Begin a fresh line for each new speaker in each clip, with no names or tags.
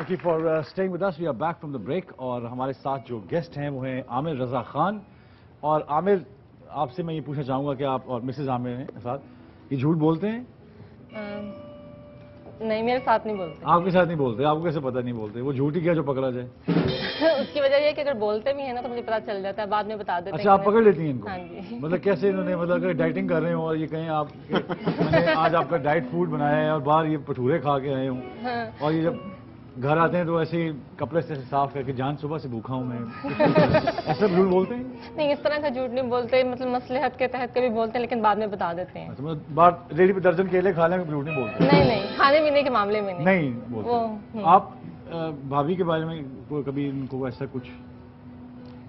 Thank you for staying with us. We are back from the break. اور ہمارے ساتھ جو گیسٹ ہیں وہ ہیں عامر رضا خان. اور عامر, آپ سے میں یہ پوچھنا چاہوں گا کہ آپ اور مسز عامر ہیں ساتھ, یہ جھوٹ بولتے ہیں؟
نہیں, میرے ساتھ نہیں بولتے.
آپ کے ساتھ نہیں بولتے؟ آپ کو کیسے پتہ نہیں بولتے؟ وہ جھوٹ ہی کیا جو پکڑا جائے؟
اس کی وجہ یہ ہے کہ اگر بولتے بھی ہیں نا تو مجھے پتا چل جاتا ہے, بعد میں بتا دیتے ہیں.
اچھا, آپ پکڑ لیتی ہیں ان کو؟
ہاں جی.
مطلب کیسے انہوں نے, مطلب اگر ڈائٹنگ کر رہے ہوں اور یہ کہیں آپ میں نے آج آپ کا ڈائٹ فوڈ بنایا ہے اور باہر یہ بھٹورے کھا کے آئے ہوں, اور یہ جب گھر آتے ہیں تو ایسے ہی کپڑے سے صاف کر کے, جان صبح سے بھوکا ہوں میں, ایسا جھوٹ بولتے ہیں؟
نہیں, اس طرح کا جھوٹ نہیں بولتے, مطلب مصلحت کے تحت کبھی بولتے ہیں لیکن بعد میں بتا دیتے ہیں.
بات ریڈی پہ درجن کیلے کھا لیں گے, جھوٹ نہیں بولتے؟
نہیں نہیں, کھانے پینے کے معاملے میں
نہیں بولتے. آپ بھابھی کے بارے میں کبھی ان کو ایسا کچھ؟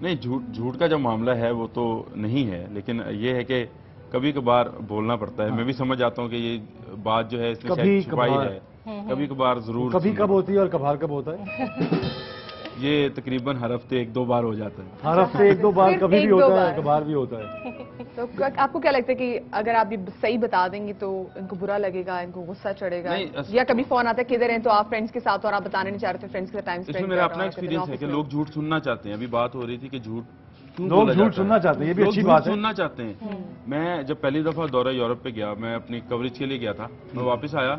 نہیں, جھوٹ کا جو معاملہ ہے وہ تو نہیں ہے, لیکن یہ ہے کہ کبھی کبھار بولنا پڑتا ہے. میں بھی سمجھ جاتا ہوں کہ یہ بات جو ہے اس میں شاید چھپائی ہے, کبھی کبھار ضرور.
کبھی کب ہوتی ہے اور کبھار کب ہوتا ہے؟
یہ تقریباً ہر ہفتے 1-2 بار ہو جاتا ہے.
ہر ہفتے 1-2 بار, کبھی بھی ہوتا ہے, کبھار بھی ہوتا ہے.
تو آپ کو کیا لگتا ہے کہ اگر آپ یہ صحیح بتا دیں گے تو ان کو برا لگے گا, ان کو غصہ چڑھے گا, یا کبھی فون آتا ہے کدھر ہیں تو آپ فرینڈس کے ساتھ اور آپ بتانے نہیں چاہ رہے تھے, فرینڈس کے ساتھ ٹائم اسپینڈ؟
اس میں میرا اپنا ایکسپیرینس ہے کہ لوگ جھوٹ سننا چاہتے ہیں. ابھی بات ہو رہی تھی کہ
لوگ جھوٹ سننا چاہتے ہیں, یہ بھی اچھی بات ہے.
سننا چاہتے ہیں. میں جب پہلی دفعہ دورہ یورپ پہ گیا, میں اپنی کوریج کے لیے گیا تھا, میں واپس آیا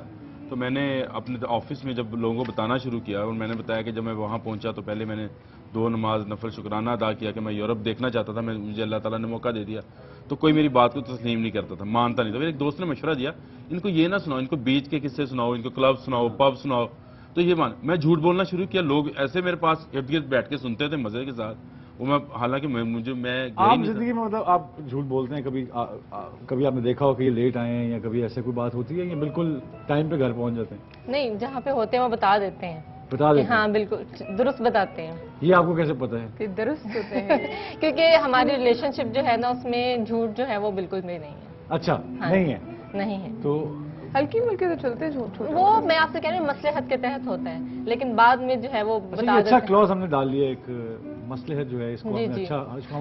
تو میں نے اپنے آفس میں جب لوگوں کو بتانا شروع کیا, اور میں نے بتایا کہ جب میں وہاں پہنچا تو پہلے میں نے 2 نماز نفل شکرانہ ادا کیا کہ میں یورپ دیکھنا چاہتا تھا, مجھے اللہ تعالیٰ نے موقع دے دیا. تو کوئی میری بات کو تسلیم نہیں کرتا تھا, مانتا نہیں تھا. پھر ایک دوست نے مشورہ دیا, ان کو یہ نہ سناؤ, ان کو بیچ کے قصے سناؤ, ان کو کلب سناؤ, پب سناؤ. تو یہ میں جھوٹ بولنا شروع کیا. لوگ ایسے میرے پاس ارد گرد بیٹھ کے سنتے تھے مزے کے ساتھ. وہ میں حالانکہ میں
عام زندگی میں مطلب آپ جھوٹ بولتے ہیں, کبھی آپ نے دیکھا ہو کہ یہ لیٹ آئے ہیں یا کبھی ایسے کوئی بات ہوتی ہے, یا بالکل ٹائم پہ گھر پہنچ جاتے ہیں؟
نہیں, جہاں پہ ہوتے ہیں وہ بتا دیتے ہیں.
بتا دیتے ہیں؟
ہاں بالکل درست بتاتے ہیں.
یہ آپ کو کیسے پتا ہے
کہ درست ہوتے ہیں؟
کیونکہ ہماری ریلیشن شپ جو ہے نا اس میں جھوٹ جو ہے وہ بالکل بھی نہیں ہے.
اچھا, نہیں ہے؟
نہیں ہے.
تو
ہلکی ملکی تو چلتے جھوٹ,
وہ میں آپ سے کہہ رہی ہوں مصلحت کے تحت ہوتا ہے, لیکن بعد میں جو ہے وہ بتا دیتے ہیں.
اچھا کلوز ہم نے ڈال لیا, ایک مصلحت جو ہے اس کو اچھا.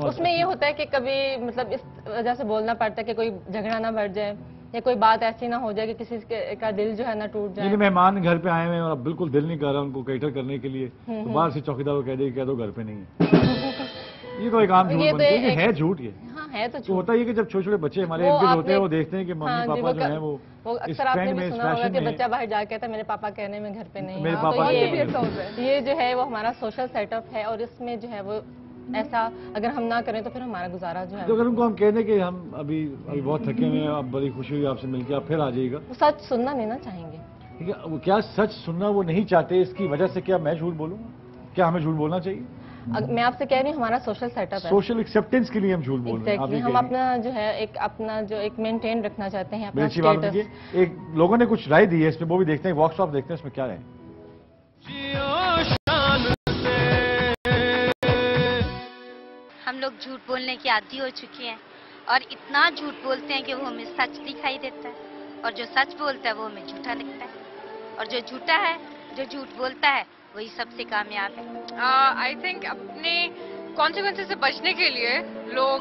اس میں یہ ہوتا ہے کہ کبھی مطلب اس وجہ سے بولنا پڑتا ہے کہ کوئی جھگڑا نہ بڑھ جائے, یا کوئی بات ایسی نہ ہو جائے کہ کسی کا دل جو ہے نہ ٹوٹ جائے.
مہمان گھر پہ آئے ہوئے اور بالکل دل نہیں کر رہا ان کو کیٹر کرنے کے لیے, تو باہر سے چوکیدار کو کہہ دو گھر پہ نہیں ہے. یہ تو ایک عام جھوٹ ہے, جھوٹ یہ.
ہاں ہے تو
ہوتا ہے کہ جب چھوٹے چھوٹے بچے ہمارے ہوتے ہیں وہ دیکھتے ہیں کہ ممی پاپا جو ہیں وہ
اکثر آپ نے بھی سنا ہوگا کہ بچہ باہر جا کے کہتا ہے میرے پاپا کہنے میں گھر پہ نہیں ہے. یہ جو ہے وہ ہمارا سوشل سیٹ اپ ہے, اور اس میں جو ہے وہ ایسا اگر ہم نہ کریں تو پھر ہمارا گزارا جو ہے.
اگر ان کو ہم کہہ دیں کہ ہم ابھی بہت تھکے ہوئے ہیں, اب بڑی خوشی ہوئی آپ سے مل کے, آپ پھر آ جائیے گا.
وہ سچ سننا نہیں نا چاہیں گے.
ٹھیک ہے, وہ کیا سچ سننا وہ نہیں چاہتے, اس کی وجہ سے کیا میں جھوٹ بولوں؟ کیا ہمیں جھوٹ بولنا چاہیے؟
میں آپ سے کہہ رہی ہوں ہمارا سوشل سیٹ اپ ہے,
سوشل ایکسیپٹنس کے لیے ہم جھوٹ بول رہے ہیں.
ہم اپنا جو ہے اپنا جو ایک مینٹین رکھنا چاہتے ہیں اپنا
اچھی بات ہے. ایک لوگوں نے کچھ رائے دی ہے اس میں, وہ بھی دیکھتے ہیں, واک شاپ دیکھتے ہیں اس میں کیا رہے.
ہم لوگ جھوٹ بولنے کی عادی ہو چکے ہیں, اور اتنا جھوٹ بولتے ہیں کہ وہ ہمیں سچ دکھائی دیتا ہے, اور جو سچ بولتا ہے وہ ہمیں جھوٹا لگتا ہے, اور جو جھوٹا ہے, جو جھوٹ بولتا ہے وہی سب سے کامیاب ہے.
آئی تھنک اپنے کانسیکوینسز سے بچنے کے لیے لوگ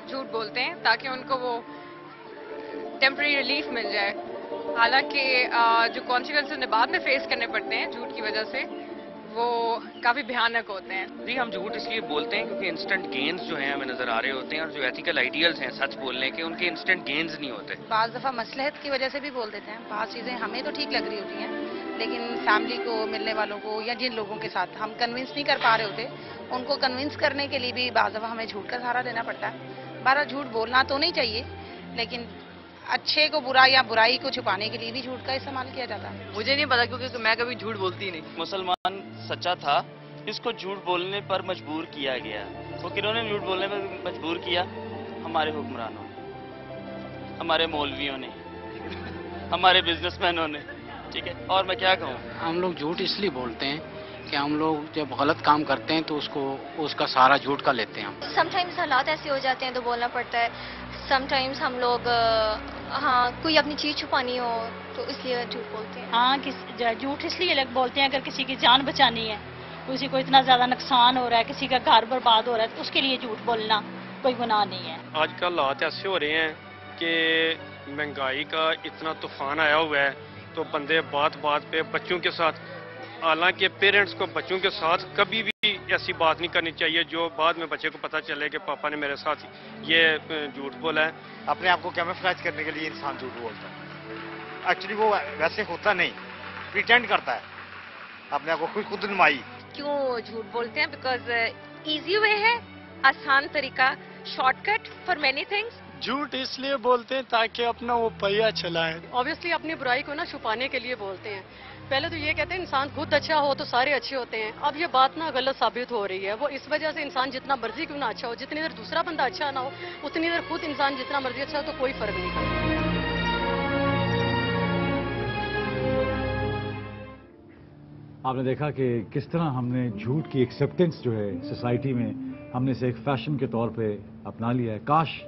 جھوٹ بولتے ہیں تاکہ ان کو وہ ٹیمپرری ریلیف مل جائے. حالانکہ جو کانسیکوینسز انہیں بعد میں فیس کرنے پڑتے ہیں جھوٹ کی وجہ سے, وہ کافی بھیانک ہوتے ہیں.
جی, ہم جھوٹ اس لیے بولتے ہیں کیونکہ انسٹنٹ گینز جو ہیں ہمیں نظر آ رہے ہوتے ہیں, اور جو ایتھیکل آئیڈیلز ہیں سچ بولنے کے, ان کے انسٹنٹ گینز نہیں ہوتے.
بعض دفعہ مصلحت کی وجہ سے بھی بول دیتے ہیں, بعض چیزیں ہمیں تو ٹھیک لگ رہی ہوتی ہیں لیکن فیملی کو, ملنے والوں کو, یا جن لوگوں کے ساتھ ہم کنونس نہیں کر پا رہے ہوتے ان کو کنونس کرنے کے لیے بھی بعض دفعہ ہمیں جھوٹ کا سہارا لینا پڑتا ہے. بہرحال جھوٹ بولنا تو نہیں چاہیے, لیکن اچھے کو برا یا برائی کو چھپانے کے لیے بھی جھوٹ کا استعمال کیا جاتا ہے.
مجھے نہیں پتا کیونکہ میں کبھی جھوٹ بولتی نہیں.
مسلمان سچا تھا, اس کو جھوٹ بولنے پر مجبور کیا گیا. وہ کنہوں نے جھوٹ بولنے پر مجبور کیا؟ ہمارے حکمرانوں نے, ہمارے مولویوں نے, ہمارے بزنس مینوں نے. ٹھیک ہے, اور میں کیا کہوں.
ہم لوگ جھوٹ اس لیے بولتے ہیں کہ ہم لوگ جب غلط کام کرتے ہیں تو اس کا سارا جھوٹ کا لیتے ہیں. ہم
سم ٹائمز حالات ایسے ہو جاتے ہیں تو بولنا پڑتا ہے. سم ٹائمز ہم لوگ کوئی اپنی چیز چھپانی ہو تو اس لیے جھوٹ بولتے ہیں.
ہاں, جھوٹ اس لیے بولتے ہیں اگر کسی کی جان بچانی ہے, کسی کو اتنا زیادہ نقصان ہو رہا ہے, کسی کا گھر برباد ہو رہا ہے, تو اس کے لیے جھوٹ بولنا کوئی گناہ نہیں ہے.
آج کل حالات ایسے ہو رہے ہیں کہ مہنگائی کا اتنا طوفان آیا ہوا ہے, تو بندے بات بات پہ بچوں کے ساتھ हालांकि पेरेंट्स को बच्चों के साथ कभी भी ऐसी बात नहीं करनी चाहिए जो बाद में बच्चे को पता चले कि पापा ने मेरे साथ ये झूठ बोला है।
अपने आप को कैमोफ्लेज करने के लिए इंसान झूठ बोलता है, एक्चुअली वो वैसे होता नहीं, प्रिटेंड करता है अपने आप को खुद नुमाई।
क्यों झूठ बोलते हैं? बिकॉज इजी वे है, आसान तरीका, शॉर्टकट फॉर मेनी थिंग्स।
झूठ इसलिए बोलते हैं ताकि अपना वो पहिया चलाएं।
ऑब्वियसली अपनी बुराई को ना छुपाने के लिए बोलते हैं। पहले तो ये कहते हैं इंसान खुद अच्छा हो तो सारे अच्छे होते हैं। अब ये बात ना गलत साबित हो रही है। वो इस वजह से इंसान जितना मर्जी क्यों ना अच्छा हो, जितनी देर दूसरा बंदा अच्छा ना हो उतनी देर खुद इंसान जितना मर्जी अच्छा हो तो कोई फर्क नहीं पड़ता।
आपने देखा कि किस तरह हमने झूठ की एक्सेप्टेंस जो है सोसाइटी में हमने इसे एक फैशन के तौर पे अपना लिया है। काश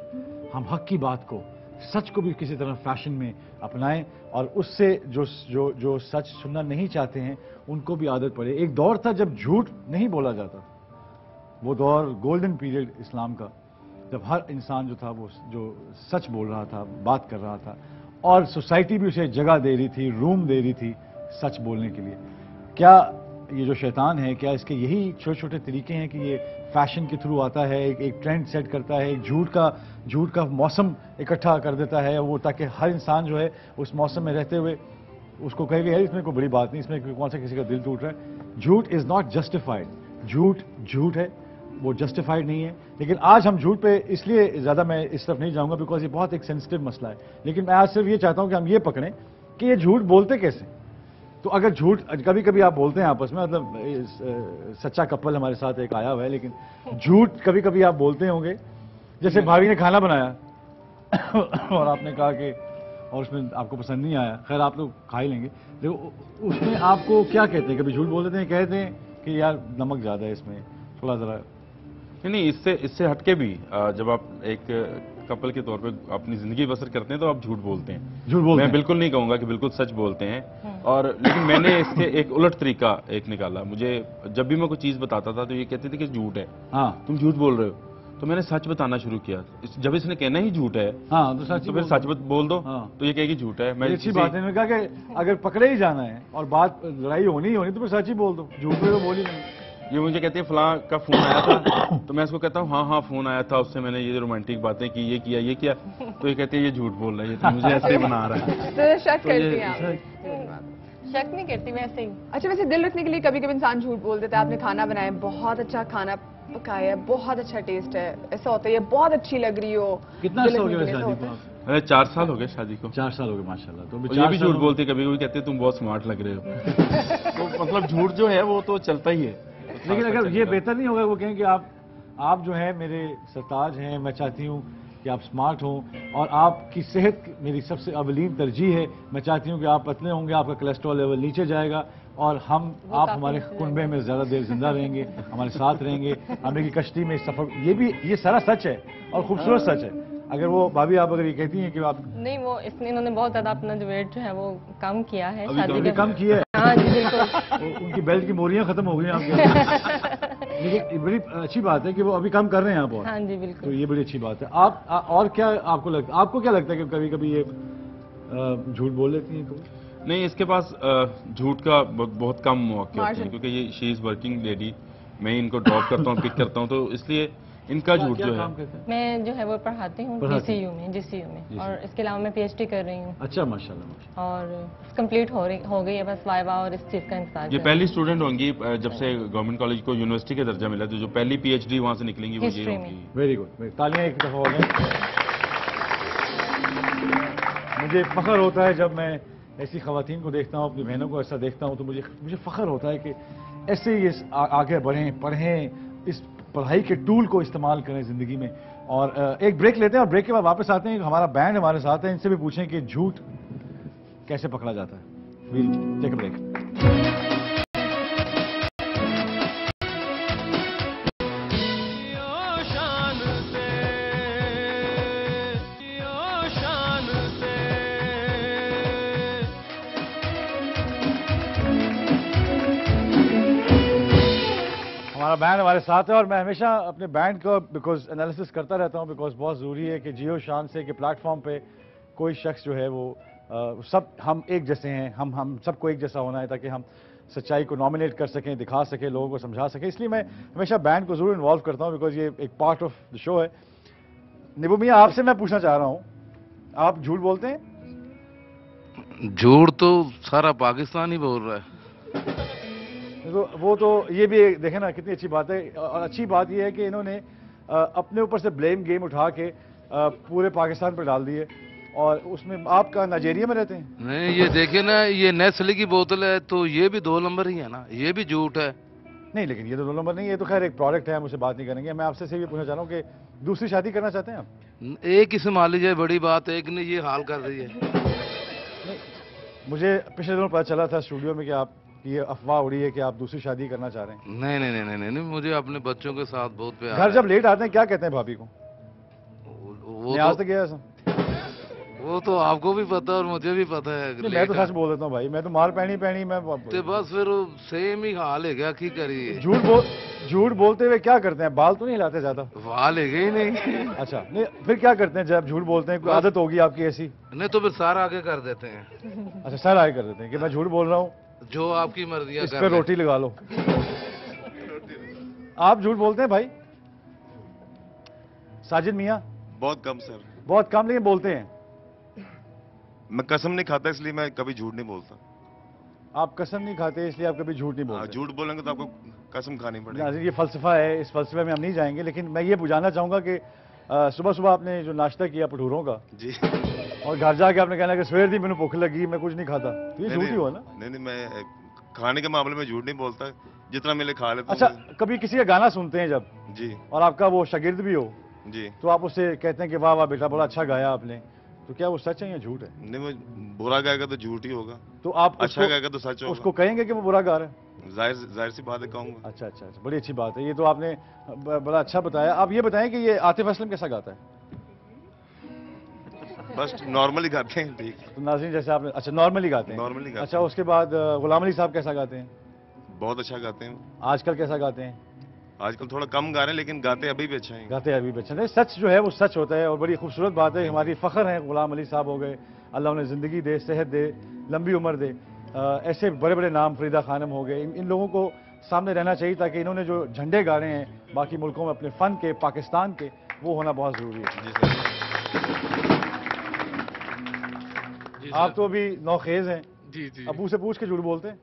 हम हक की बात को, सच को भी किसी तरह फैशन में अपनाएं और उससे जो सच सुनना नहीं चाहते हैं उनको भी आदत पड़े। एक दौर था जब झूठ नहीं बोला जाता, वो दौर गोल्डन पीरियड इस्लाम का, जब हर इंसान जो था वो जो सच बोल रहा था, बात कर रहा था और सोसाइटी भी उसे जगह दे रही थी, रूम दे रही थी सच बोलने के लिए। क्या ये जो शैतान है, क्या इसके यही छोटे छोटे तरीके हैं कि ये फैशन के थ्रू आता है, एक ट्रेंड सेट करता है, एक झूठ का मौसम इकट्ठा कर देता है वो, ताकि हर इंसान जो है उस मौसम में रहते हुए उसको कहेगा यार इसमें कोई बड़ी बात नहीं, इसमें कौन सा किसी का दिल टूट रहा है। झूठ इज़ नॉट जस्टिफाइड, झूठ है, वो जस्टिफाइड नहीं है। लेकिन आज हम झूठ पे इसलिए ज़्यादा मैं इस तरफ नहीं जाऊँगा बिकॉज ये बहुत एक सेंसिटिव मसला है। लेकिन मैं आज सिर्फ ये चाहता हूँ कि हम ये पकड़ें कि ये झूठ बोलते कैसे। तो अगर झूठ कभी कभी आप बोलते हैं आपस में, मतलब सच्चा कपल हमारे साथ एक आया हुआ है, लेकिन झूठ कभी कभी आप बोलते होंगे। जैसे भाभी ने खाना बनाया और आपने कहा कि और उसमें आपको पसंद नहीं आया, खैर आप लोग खा ही लेंगे, देखो उसमें आपको क्या कहते हैं? कभी झूठ बोल देते हैं, कहते हैं कि यार नमक ज़्यादा है इसमें, थोड़ा ज़रा।
नहीं, इससे हटके भी जब आप एक कपल के तौर पे अपनी जिंदगी बसर करते हैं तो आप झूठ बोलते हैं। मैं बिल्कुल नहीं कहूंगा कि बिल्कुल सच बोलते हैं। और लेकिन मैंने इसके एक उलट तरीका एक निकाला। मुझे जब भी मैं कोई चीज बताता था तो ये कहते थे कि झूठ है, हाँ तुम झूठ बोल रहे हो, तो मैंने सच बताना शुरू किया। जब इसने कहना ही झूठ है, हाँ तो फिर सच बोल दो, हाँ। तो ये कहेगी झूठ है। मैं
अच्छी बात है, मैंने कहा कि अगर पकड़े ही जाना है और बात लड़ाई होनी ही होनी तो फिर सच ही बोल दो, झूठ तो बोल ही नहीं।
ये मुझे कहते हैं फलां का फोन आया था, तो मैं इसको कहता हूँ हाँ फोन आया था, उससे मैंने ये रोमांटिक बातें की, ये किया, तो ये कहते हैं ये झूठ बोल रहा है, ये तो मुझे ऐसे ही बना रहा है।
तो शक करती हैं आप?
शक नहीं करती मैं, ऐसे ही।
अच्छा, वैसे दिल रखने के लिए कभी कभी इंसान झूठ बोल देता है। आपने खाना बनाया, बहुत अच्छा खाना पकाया है, बहुत अच्छा टेस्ट है, ऐसा होता है ये बहुत अच्छी लग रही हो।
कितना अर्सा हो गया शादी को?
अरे 4 साल हो गए शादी को।
4 साल हो गए माशाल्लाह। तो
ये भी झूठ बोलते, कभी कभी कहते तुम बहुत स्मार्ट लग रहे हो। तो मतलब झूठ जो है वो तो चलता ही है।
लेकिन अगर ये बेहतर नहीं होगा वो कहें कि आप जो है मेरे सरताज हैं, मैं चाहती हूँ कि आप स्मार्ट हों और आपकी सेहत मेरी सबसे अवलीन तरजीह है। मैं चाहती हूँ कि आप पतले होंगे, आपका कोलेस्ट्रॉल लेवल नीचे जाएगा और आप हमारे कुनबे में ज़्यादा देर जिंदा रहेंगे, हमारे साथ रहेंगे, हमें की कश्ती में सफ़र। ये सारा सच है और खूबसूरत सच है। अगर वो भाभी आप अगर ये कहती हैं कि आप नहीं, वो इसमें इन्होंने बहुत ज़्यादा अपना जो वेट जो है वो कम किया है, शादी के कम किया है। हाँ जी बिल्कुल। उनकी बेल्ट की मोरियां खत्म हो गई आपके। लेकिन बड़ी अच्छी बात है कि वो अभी कम कर रहे हैं आप और। हाँ जी बिल्कुल। तो ये बड़ी अच्छी बात है। और क्या आपको क्या लगता है कि कभी कभी ये झूठ बोल लेती हैं?
नहीं, इसके पास झूठ का बहुत कम मौके होते हैं क्योंकि ये शी इज वर्किंग लेडी, मैं इनको ड्रॉप करता हूँ, पिक करता हूँ, तो इसलिए इनका झूठ जो है।
मैं जो है वो पढ़ाती हूँ जीसीयू में और इसके अलावा मैं पीएचडी कर रही हूँ।
अच्छा माशाल्लाह।
और कंप्लीट हो गई है, बस वाइवा और इस चीज़ का इंतजार।
ये पहली स्टूडेंट होंगी जब से गवर्नमेंट कॉलेज को यूनिवर्सिटी का दर्जा मिला, तो जो पहली पीएचडी वहाँ से निकलेंगी वो ये होगी।
वेरी गुड, तालियां एक दफा हो गई। मुझे फख्र होता है जब मैं ऐसी खवातीन को देखता हूँ, अपनी बहनों को ऐसा देखता हूँ, तो मुझे फख्र होता है कि ऐसे ही आगे बढ़ें, पढ़ें, इस पढ़ाई के टूल को इस्तेमाल करें ज़िंदगी में। और एक ब्रेक लेते हैं और ब्रेक के बाद वापस आते हैं। हमारा बैंड हमारे साथ है, इनसे भी पूछें कि झूठ कैसे पकड़ा जाता है। We'll take a break. हमारा बैंड हमारे साथ है और मैं हमेशा अपने बैंड को बिकॉज एनालिसिस करता रहता हूँ, बिकॉज बहुत ज़रूरी है कि जियो शान से कि प्लेटफॉर्म पे कोई शख्स जो है वो सब हम एक जैसे हैं, हम सबको एक जैसा होना है ताकि हम सच्चाई को नॉमिनेट कर सकें, दिखा सकें, लोगों को समझा सकें। इसलिए मैं हमेशा बैंड को ज़रूर इन्वॉल्व करता हूँ, बिकॉज ये एक पार्ट ऑफ द शो है। निबू मियाँ, आपसे मैं पूछना चाह रहा हूँ, आप झूठ बोलते हैं?
झूठ तो सारा पाकिस्तान ही बोल रहा है।
तो वो तो ये भी देखें ना, कितनी अच्छी बात है। और अच्छी बात ये है कि इन्होंने अपने ऊपर से ब्लेम गेम उठा के पूरे पाकिस्तान पर डाल दिए, और उसमें आपका नाइजीरिया में रहते हैं।
नहीं, ये देखिए ना, ये नेस्ले की बोतल है तो ये भी 2 नंबर ही है ना, ये भी झूठ है।
नहीं, लेकिन ये तो 2 नंबर नहीं है, ये तो खैर एक प्रोडक्ट है, हम उससे बात नहीं करेंगे। मैं आपसे से भी पूछना चाह रहा हूँ कि दूसरी शादी करना चाहते हैं आप?
एक ही संभाल लीजिए, बड़ी बात है, एक ने ये हाल कर दी है।
मुझे पिछले दिनों पता चला था स्टूडियो में कि आप, ये अफवाह उड़ी है कि आप दूसरी शादी करना चाह रहे हैं।
नहीं नहीं नहीं नहीं नहीं, मुझे अपने बच्चों के साथ बहुत प्यार
घर जब लेट आते हैं क्या कहते हैं भाभी को?
वो
आज तक गया ऐसा?
वो तो आपको भी पता है और मुझे भी पता है।
मैं तो सच बोल देता हूँ भाई, मैं तो मार पैनी मैं
तो बस फिर सेम ही हाल है क्या, की करिए।
झूठ बोलते हुए क्या करते हैं? बाल तो नहीं हिलाते ज्यादा?
बाल है ही नहीं।
अच्छा, नहीं फिर क्या करते हैं जब झूठ बोलते हैं? कोई आदत होगी आपकी ऐसी?
नहीं तो फिर सारा आगे कर देते हैं।
अच्छा, सारा आगे कर देते हैं कि मैं झूठ बोल रहा हूँ,
जो आपकी मर्जी है,
इस पे रोटी लगा लो। आप झूठ बोलते हैं भाई? साजिद मियाँ?
बहुत कम सर।
बहुत कम, लेकिन बोलते हैं।
मैं कसम नहीं खाता इसलिए मैं कभी झूठ नहीं बोलता।
आप कसम नहीं खाते इसलिए आप कभी झूठ नहीं बोलते?
झूठ बोलेंगे तो आपको कसम खानी पड़ेगी।
ये फलसफा है, इस फलसफे में हम नहीं जाएंगे, लेकिन मैं ये जानना चाहूंगा कि सुबह सुबह आपने जो नाश्ता किया भटूरों का
जी,
और घर जाके आपने कहना कि सवेर दी मैंने भूख लगी, मैं कुछ नहीं खाता, तो ये झूठ ही हुआ ना?
नहीं, मैं खाने के मामले में झूठ नहीं बोलता, जितना मिले खा लेता हूं।
अच्छा, कभी किसी का गाना सुनते हैं जब
जी,
और आपका वो शागिर्द भी हो
जी,
तो आप उससे कहते हैं कि वाह वाह बेटा, बड़ा अच्छा गाया आपने, तो क्या वो सच है या झूठ है?
नहीं, वो बुरा गाएगा तो झूठ ही होगा।
तो आप
अच्छा गाएगा तो सच होगा।
उसको कहेंगे कि वो बुरा गा रहा है?
जाहिर सी बात है, कहूंगा।
अच्छा, बड़ी अच्छी बात है। ये तो आपने बड़ा अच्छा बताया। आप ये बताएं कि ये आतिफ असलम कैसा गाता है?
बस नॉर्मली गाते हैं, ठीक।
तो नाज़रीन जैसे आपने, अच्छा नॉर्मली गाते हैं?
नॉर्मली गाते हैं।
अच्छा, उसके बाद गुलाम अली साहब कैसा गाते हैं?
बहुत अच्छा गाते हैं।
आजकल कैसा गाते हैं?
आजकल थोड़ा कम गा रहे हैं, लेकिन गाते अभी भी अच्छा है।
गाते अभी भी अच्छा है। सच जो है वो सच होता है, और बड़ी खूबसूरत बात है। हमारी फ़ख्र है गुलाम अली साहब हो गए, अल्लाह उन्हें ज़िंदगी दे, सेहत दे, लंबी उम्र दे। ऐसे बड़े बड़े नाम, फरीदा खानम हो गए, इन लोगों को सामने रहना चाहिए, ताकि इन्होंने जो झंडे गाड़े हैं बाकी मुल्कों में अपने फ़न के, पाकिस्तान के, वो होना बहुत ज़रूरी है।
जी सर।
आप तो अभी नौखेज हैं।
जी।
अबू से पूछ के झूठ बोलते हैं?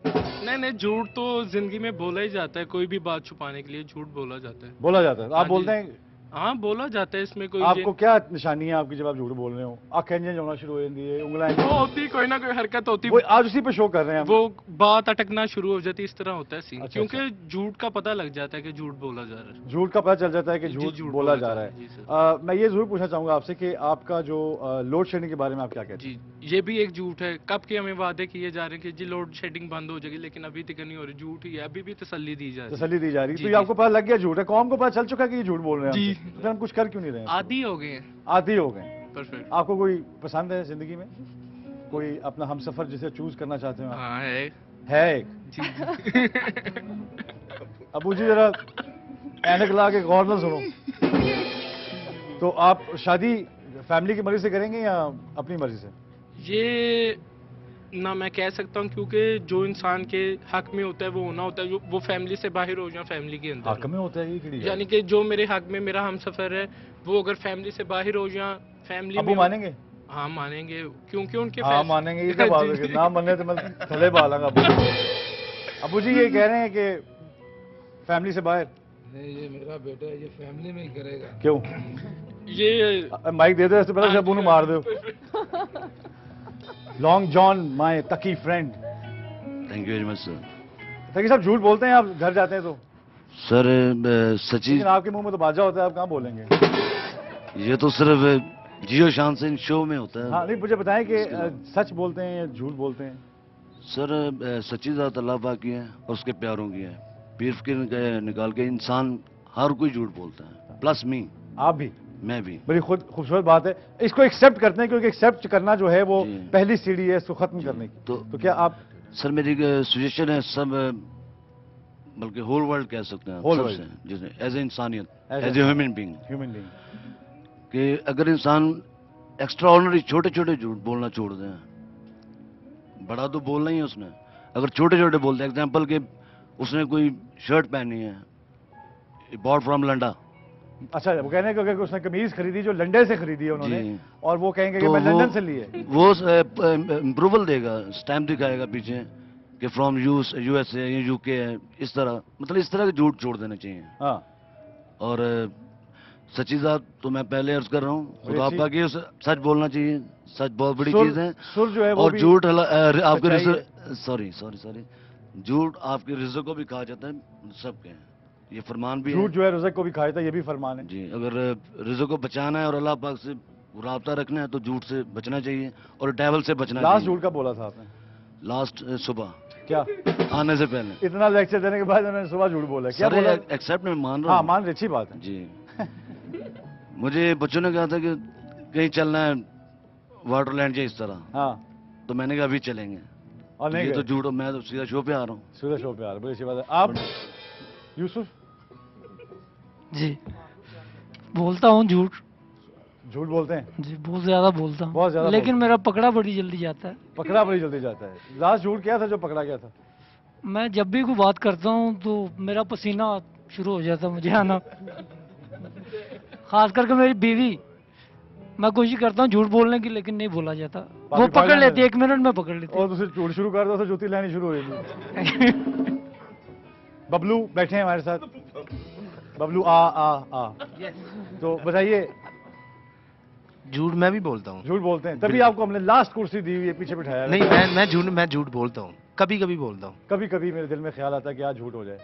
नहीं, झूठ तो जिंदगी में बोला ही जाता है, कोई भी बात छुपाने के लिए झूठ बोला जाता है।
बोला जाता है? आप बोलते हैं?
हाँ, बोला जाता है। इसमें कोई
आपको क्या निशानी है आपकी जब आप झूठ बोल रहे हो? आंखें होना शुरू हो जाती है, उंगलियां
होती, कोई ना कोई हरकत होती।
वो आज उसी पे शो कर रहे हैं,
वो बात अटकना शुरू हो जाती, इस तरह होता है सीन।
अच्छा,
क्योंकि झूठ का पता लग जाता है कि झूठ बोला जा रहा है।
झूठ का पता चल जाता है कि झूठ बोला जा रहा है। मैं ये जरूर पूछना चाहूंगा आपसे कि आपका जो लोड शेडिंग के बारे में आप क्या कहते हैं?
जी, ये भी एक झूठ है। कब के हमें वादे किए जा रहे हैं कि जी लोड शेडिंग बंद हो जाएगी, लेकिन अभी तक नहीं हो रही। झूठ ही है, अभी भी तसल्ली दी जा रही। तो ये आपको पता लग गया झूठ है, कौम को पता चल चुका कि ये झूठ बोल रहे हैं? जी। हम कुछ कर क्यों नहीं रहे? आदी हो गए हैं।
आदी हो गए।
परफेक्ट।
आपको कोई पसंद है जिंदगी में? कोई अपना हमसफर जिसे चूज करना चाहते हो?
हाँ,
है एक। अबू जी जरा ऐनक ला के गौर से सुनो। तो आप शादी फैमिली की मर्जी से करेंगे या अपनी मर्जी से?
ये ना मैं कह सकता हूँ, क्योंकि जो इंसान के हक में होता है वो होना होता है। जो वो फैमिली से बाहर हो या फैमिली के अंदर
हक में होता है, ये
यानी कि जो मेरे हक में मेरा हमसफर है, वो अगर फैमिली से बाहर हो या फैमिली में
मानेंगे?
हाँ मानेंगे, क्योंकि उनके
मानेंगे। ये क्या बात है? ना मानने तो मैं थले बालांगा। अबू जी ये कह रहे हैं कि फैमिली से बाहर?
नहीं, ये मेरा बेटा है, ये फैमिली में ही करेगा।
क्यों?
ये
माइक दे दो, इससे पहले अबू ने मार दो। Long John my Taqi friend.
Thank you very much sir.
Taqi साहब झूठ बोलते हैं आप घर जाते हैं तो?
सर सच्ची,
लेकिन आपके मुंह में तो बाजा होता है, आप कहाँ बोलेंगे?
ये तो सिर्फ जियो शान से शो में होता है।
हाँ, नहीं मुझे बताएं कि सच बोलते हैं या झूठ बोलते हैं?
सर सच्ची ज़ात अल्लाह पाक की है और उसके प्यारों की है। पीर के निकाल के इंसान हर कोई झूठ बोलता है, प्लस मी।
आप भी?
मैं भी।
बड़ी खूबसूरत बात है। इसको एक्सेप्ट करते हैं, क्योंकि एक्सेप्ट करना जो है वो पहली सीढ़ी है इसको खत्म करने की। तो क्या आप?
सर मेरी सजेशन है, सब बल्कि होल वर्ल्ड कह सकते हैं सबसे, जिसने एज ए इंसानियत, एज ए ह्यूमन बीइंग, कि अगर इंसान एक्स्ट्रा ऑर्डिनरी छोटे छोटे झूठ बोलना छोड़ दें, बड़ा तो बोलना ही है उसने, अगर छोटे छोटे बोलते हैं, एग्जाम्पल के उसने कोई शर्ट पहनी है, बॉट फ्रॉम लंडा।
अच्छा, वो कहने को कि उसने कमीज खरीदी जो लंडे से खरीदी है उन्होंने, और वो कहेंगे कि
तो
मैं लंदन से ली है।
वो अप्रूवल देगा, स्टैम्प दिखाएगा पीछे कि फ्रॉम यूएसए या यूके है, इस तरह, मतलब इस तरह के झूठ छोड़ देने चाहिए।
हाँ।
और सच्ची बात तो मैं पहले अर्ज कर रहा हूँ, खुदा आपका कि सच बोलना चाहिए, सच बहुत बड़ी चीज है।
सुर जो है वो
और झूठ आपके सॉरी झूठ आपके रिज़्क़ को भी कहा जाता है, सबके हैं, ये फरमान भी है।
झूठ जो है रिज़्क़ को भी कहा जाता है, ये भी फरमान है
जी। अगर रिज़्क़ को बचाना है और अल्लाह पाक से राब्ता रखना है तो झूठ से बचना चाहिए और डेविल से बचना चाहिए।
लास्ट झूठ का बोला था आपने?
लास्ट सुबह।
क्या?
आने से पहले।
इतना लेक्चर देने के बाद उन्होंने सुबह झूठ बोला, क्या बोला?
एक्सेप्ट में मान रहा हूँ।
हाँ, मान रही, अच्छी बात है
जी। मुझे बच्चों ने कहा था कि कहीं चलना है वाटरलैंड या इस तरह।
हाँ।
तो मैंने कहा अभी चलेंगे,
और नहीं
ये तो झूठ, मैं तो सीधा शो पे आ रहा हूँ।
सीधा शो पे आ रहा हूँ, बड़ी अच्छी बात है। आप यूसुफ?
जी, बोलता हूँ झूठ।
झूठ बोलते हैं
जी, बहुत ज्यादा बोलता हूँ,
बहुत ज्यादा,
लेकिन मेरा पकड़ा बड़ी जल्दी जाता है।
पकड़ा बड़ी जल्दी जाता है। लास्ट झूठ क्या था जो पकड़ा गया था?
मैं जब भी कोई बात करता हूँ तो मेरा पसीना शुरू हो जाता है मुझे आना, खास करके मेरी बीवी। मैं कोशिश करता हूँ झूठ बोलने की, लेकिन नहीं बोला जाता, वो पकड़ लेती है, 1 मिनट में पकड़ लेती है।
और दूसरे झूठ शुरू कर दो तो जूती लानी शुरू हो जाएगी। बबलू बैठे हैं हमारे साथ। बबलू आ तो बताइए।
झूठ मैं भी बोलता हूँ।
झूठ बोलते हैं, तभी आपको हमने लास्ट कुर्सी दी हुई है, पीछे बिठाया।
नहीं, मैं झूठ बोलता हूँ, कभी कभी बोलता हूँ।
कभी कभी मेरे दिल में ख्याल आता है कि आज झूठ हो जाए।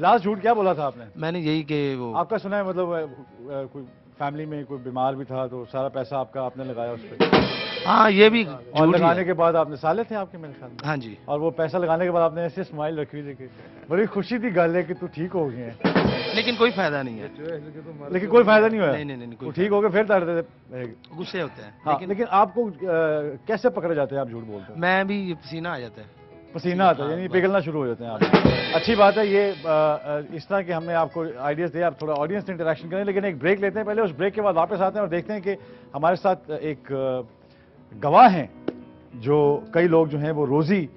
लास्ट झूठ क्या बोला था आपने?
मैंने यही कि वो
आपका सुना है, मतलब कोई फैमिली में कोई बीमार भी था तो सारा पैसा आपने लगाया उस पर।
हाँ, ये भी।
और लगाने के बाद आपने, साले थे आपके मेरे ख्याल में।
हाँ जी।
और वो पैसा लगाने के बाद आपने ऐसे स्माइल रखी हुई, बड़ी खुशी की गल है कि तू ठीक हो गए हैं।
लेकिन कोई फायदा नहीं है।
लेकिन कोई फायदा नहीं हुआ?
नहीं,
ठीक हो गए फिर दर्द
गुस्से होते हैं।
हाँ, लेकिन आपको कैसे पकड़े जाते हैं आप झूठ बोलते हैं?
मैं भी पसीना आ जाता है।
पसीना आता है, यानी पिघलना शुरू हो जाते हैं आप। अच्छी बात है ये, इस तरह के हमने आपको आइडियाज़ दिए, आप थोड़ा ऑडियंस से इंटरेक्शन करें। लेकिन एक ब्रेक लेते हैं पहले, उस ब्रेक के बाद वापस आते हैं और देखते हैं कि हमारे साथ एक गवाह हैं, जो कई लोग जो हैं वो रोज़ी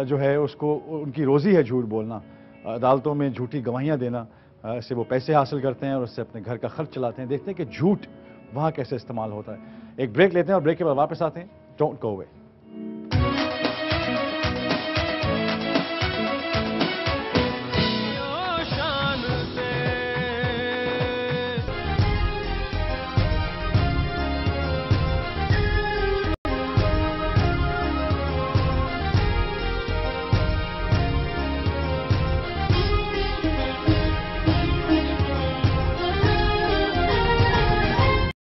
जो है उसको, उनकी रोज़ी है झूठ बोलना, अदालतों में झूठी गवाहियाँ देना, से वो पैसे हासिल करते हैं और उससे अपने घर का खर्च चलाते हैं। देखते हैं कि झूठ वहाँ कैसे इस्तेमाल होता है। एक ब्रेक लेते हैं और ब्रेक के बाद वापस आते हैं। Don't go away.